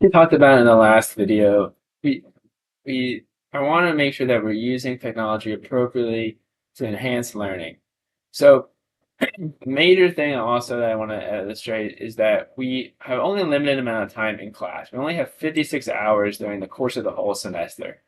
We talked about in the last video, we we I want to make sure that we're using technology appropriately to enhance learning. So, major thing also that I want to illustrate is that we have only a limited amount of time in class. We only have 56 hours during the course of the whole semester.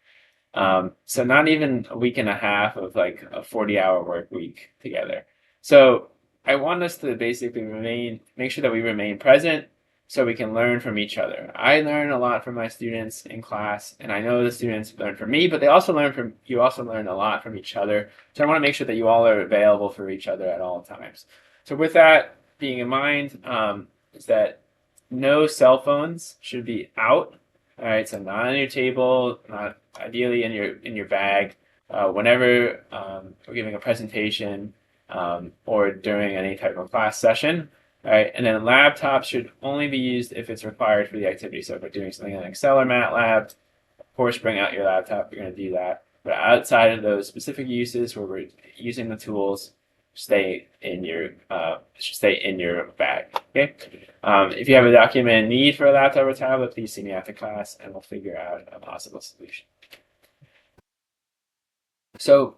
So not even a week and a half of like a 40-hour work week together. So I want us to basically make sure that we remain present so we can learn from each other. I learn a lot from my students in class, and I know the students learn from me, but you also learn a lot from each other. So I want to make sure that you all are available for each other at all times. So with that being in mind, is that no cell phones should be out. All right, so not on your table, not ideally in your bag. Whenever we're giving a presentation or during any type of class session, right? And then laptops should only be used if it's required for the activity. So if we're doing something in Excel or MATLAB, of course, bring out your laptop. You're going to do that. But outside of those specific uses where we're using the tools, stay in your bag. Okay. If you have a documented need for a laptop or tablet, please see me after class, and we'll figure out a possible solution. So,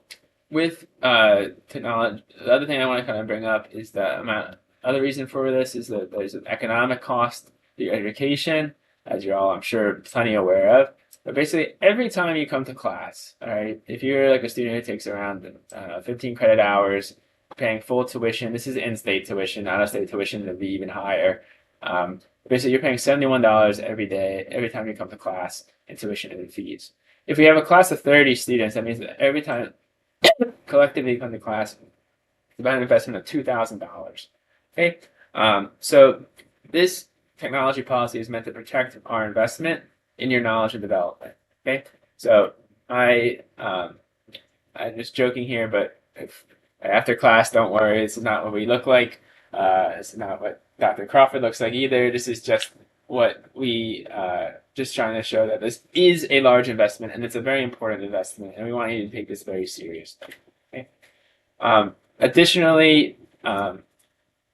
with technology, the other thing I want to kind of bring up is the amount. Other reason for this is that there's an economic cost to your education, as you're all, I'm sure, plenty aware of. But basically, every time you come to class, all right, if you're like a student who takes around 15 credit hours, paying full tuition, this is in-state tuition, out-of-state tuition would be even higher. Basically, you're paying $71 every day, every time you come to class, in tuition and fees. If we have a class of 30 students, that means that every time collectively you come to class, it's about an investment of $2,000. Okay, so this technology policy is meant to protect our investment in your knowledge and development. Okay, so I'm just joking here, but after class, don't worry, this is not what we look like. This is not what Dr. Crawford looks like either. This is just what we just trying to show that this is a large investment and it's a very important investment, and we want you to take this very seriously. Okay? Additionally,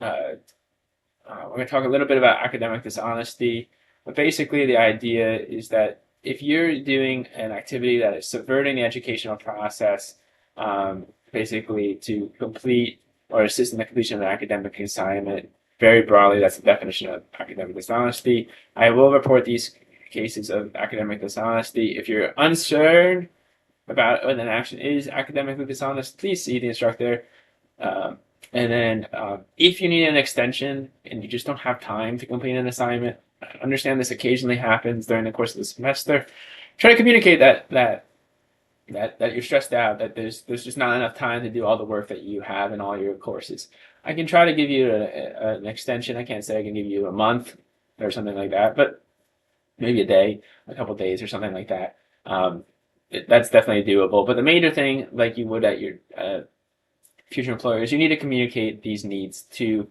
we're going to talk a little bit about academic dishonesty, but basically the idea is that if you're doing an activity that is subverting the educational process, basically to complete or assist in the completion of an academic assignment, very broadly, that's the definition of academic dishonesty. I will report these cases of academic dishonesty. If you're uncertain about whether an action is academically dishonest, please see the instructor. And then if you need an extension and you just don't have time to complete an assignment, I understand this occasionally happens during the course of the semester. Try to communicate that you're stressed out, that there's just not enough time to do all the work that you have in all your courses. I can try to give you an extension. I can't say I can give you a month or something like that, but maybe a day, a couple days or something like that. That's definitely doable. But the major thing, like you would at your future employers, you need to communicate these needs to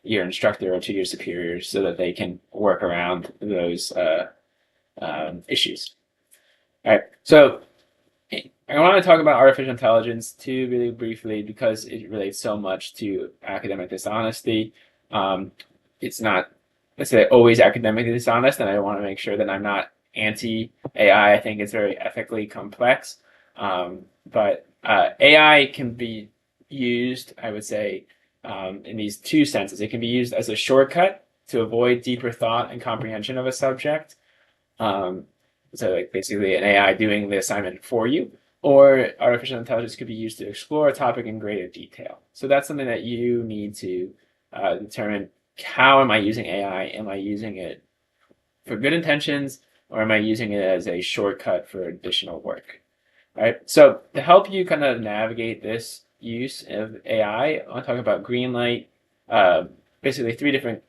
your instructor or to your superiors so that they can work around those issues. All right, so I want to talk about artificial intelligence too, really briefly, because it relates so much to academic dishonesty. It's not, let's say, always academically dishonest, and I want to make sure that I'm not anti-AI. I think it's very ethically complex, but AI can be used, I would say, in these two senses. It can be used as a shortcut to avoid deeper thought and comprehension of a subject. So like basically an AI doing the assignment for you, or artificial intelligence could be used to explore a topic in greater detail. So that's something that you need to determine. How am I using AI? Am I using it for good intentions, or am I using it as a shortcut for additional work? All right. So to help you kind of navigate this use of AI, I want to talk about green light, basically three different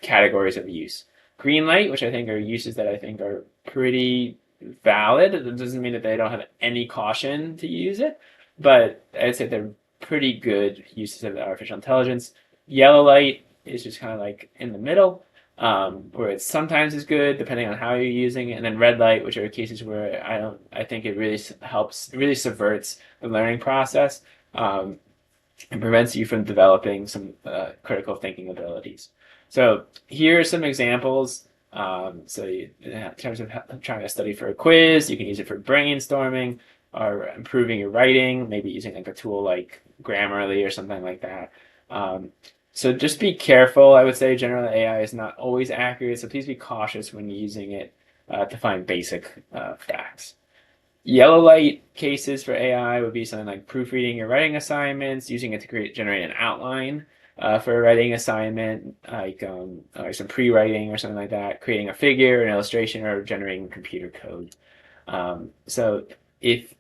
categories of use. Green light, which I think are uses that I think are pretty valid. It doesn't mean that they don't have any caution to use it, but I'd say they're pretty good uses of artificial intelligence. Yellow light is just kind of like in the middle, where it sometimes is good depending on how you're using it, and then red light, which are cases where I think it really helps, it really subverts the learning process, and prevents you from developing some critical thinking abilities. So here are some examples So in terms of trying to study for a quiz, you can use it for brainstorming or improving your writing, maybe using like a tool like Grammarly or something like that. Um, so just be careful. I would say generally AI is not always accurate, so please be cautious when using it to find basic facts. Yellow light cases for AI would be something like proofreading your writing assignments, using it to generate an outline for a writing assignment, like some pre-writing or something like that, creating a figure, an illustration, or generating computer code. So if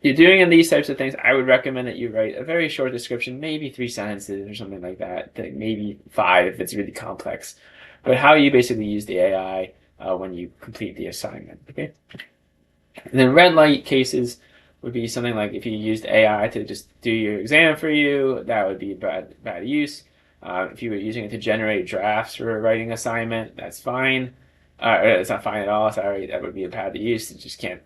you're doing these types of things, I would recommend that you write a very short description, maybe 3 sentences or something like that, maybe 5 if it's really complex. But how you basically use the AI when you complete the assignment. Okay. And then red light cases would be something like if you used AI to just do your exam for you, that would be bad use. If you were using it to generate drafts for a writing assignment, that's fine. It's not fine at all. Sorry, that would be a bad use. You just can't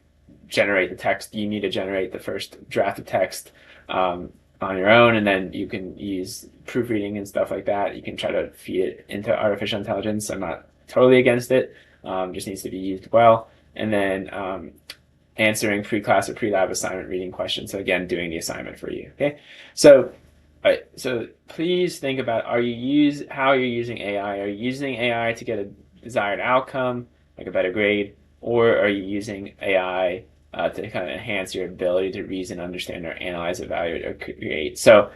generate the text. You need to generate the first draft of text on your own, and then you can use proofreading and stuff like that. You can try to feed it into artificial intelligence. I'm not totally against it. Just needs to be used well. And then answering pre-class or pre-lab assignment reading questions. So again, doing the assignment for you. Okay, so so please think about how you're using AI. Are you using AI to get a desired outcome, like a better grade, or are you using AI to kind of enhance your ability to reason, understand, or analyze, evaluate, or create? So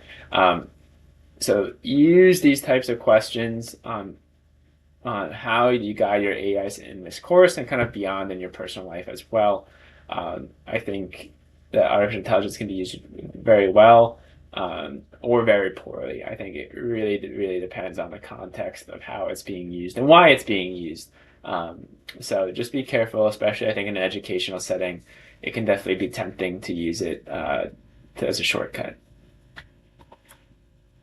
use these types of questions on how you guide your AIs in this course and kind of beyond in your personal life as well. I think that artificial intelligence can be used very well or very poorly. I think it really depends on the context of how it's being used and why it's being used. So just be careful, especially I think in an educational setting. It can definitely be tempting to use it as a shortcut.